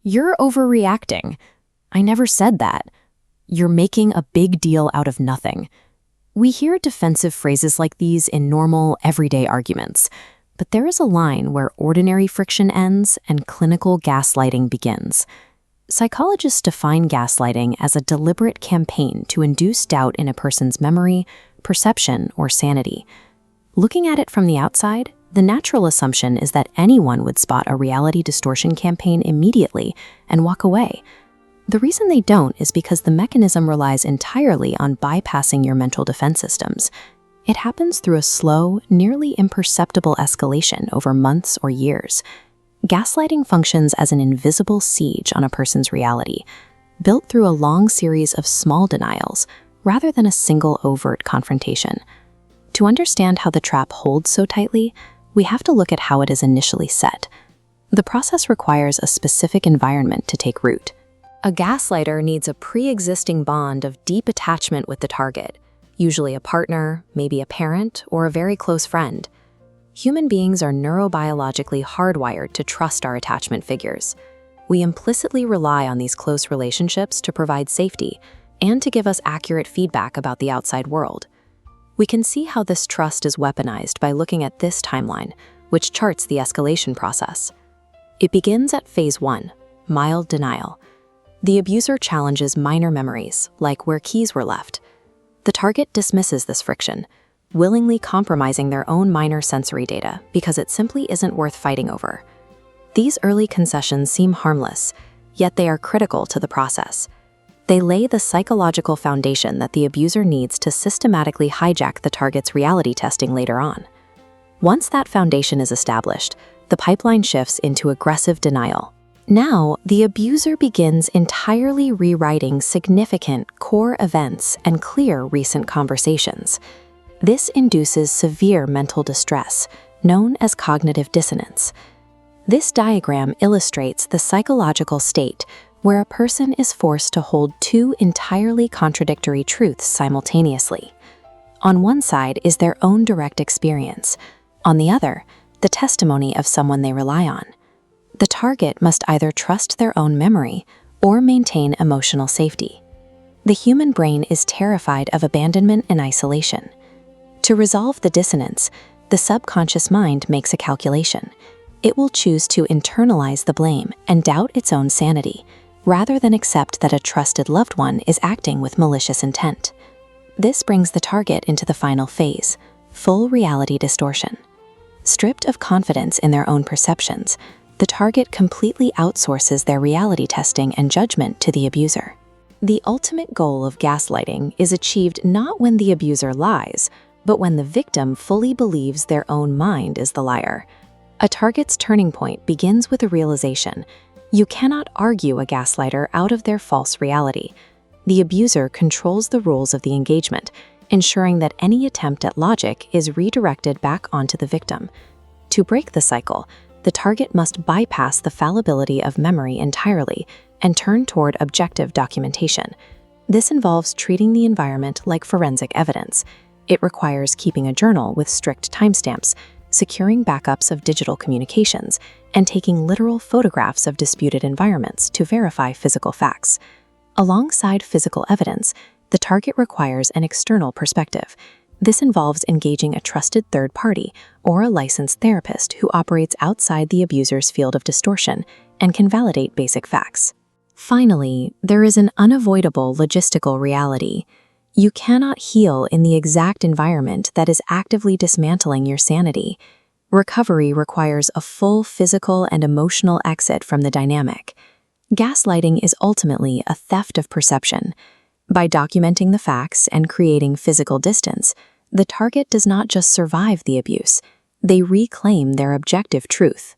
"You're overreacting." "I never said that." "You're making a big deal out of nothing." We hear defensive phrases like these in normal, everyday arguments, but there is a line where ordinary friction ends and clinical gaslighting begins. Psychologists define gaslighting as a deliberate campaign to induce doubt in a person's memory, perception, or sanity. Looking at it from the outside, the natural assumption is that anyone would spot a reality distortion campaign immediately and walk away. The reason they don't is because the mechanism relies entirely on bypassing your mental defense systems. It happens through a slow, nearly imperceptible escalation over months or years. Gaslighting functions as an invisible siege on a person's reality, built through a long series of small denials rather than a single overt confrontation. To understand how the trap holds so tightly, we have to look at how it is initially set. The process requires a specific environment to take root. A gaslighter needs a pre-existing bond of deep attachment with the target, usually a partner, maybe a parent, or a very close friend. Human beings are neurobiologically hardwired to trust our attachment figures. We implicitly rely on these close relationships to provide safety and to give us accurate feedback about the outside world. We can see how this trust is weaponized by looking at this timeline, which charts the escalation process. It begins at phase 1, mild denial. The abuser challenges minor memories, like where keys were left. The target dismisses this friction, willingly compromising their own minor sensory data because it simply isn't worth fighting over. These early concessions seem harmless, yet they are critical to the process. They lay the psychological foundation that the abuser needs to systematically hijack the target's reality testing later on. Once that foundation is established, the pipeline shifts into aggressive denial. Now, the abuser begins entirely rewriting significant core events and clear recent conversations. This induces severe mental distress, known as cognitive dissonance. This diagram illustrates the psychological state where a person is forced to hold two entirely contradictory truths simultaneously. On one side is their own direct experience. On the other, the testimony of someone they rely on. The target must either trust their own memory or maintain emotional safety. The human brain is terrified of abandonment and isolation. To resolve the dissonance, the subconscious mind makes a calculation. It will choose to internalize the blame and doubt its own sanity, rather than accept that a trusted loved one is acting with malicious intent. This brings the target into the final phase, full reality distortion. Stripped of confidence in their own perceptions, the target completely outsources their reality testing and judgment to the abuser. The ultimate goal of gaslighting is achieved not when the abuser lies, but when the victim fully believes their own mind is the liar. A target's turning point begins with a realization: you cannot argue a gaslighter out of their false reality. The abuser controls the rules of the engagement, ensuring that any attempt at logic is redirected back onto the victim. To break the cycle, the target must bypass the fallibility of memory entirely and turn toward objective documentation. This involves treating the environment like forensic evidence. It requires keeping a journal with strict timestamps, securing backups of digital communications, and taking literal photographs of disputed environments to verify physical facts. Alongside physical evidence, the target requires an external perspective. This involves engaging a trusted third party or a licensed therapist who operates outside the abuser's field of distortion and can validate basic facts. Finally, there is an unavoidable logistical reality. You cannot heal in the exact environment that is actively dismantling your sanity. Recovery requires a full physical and emotional exit from the dynamic. Gaslighting is ultimately a theft of perception. By documenting the facts and creating physical distance, the target does not just survive the abuse, they reclaim their objective truth.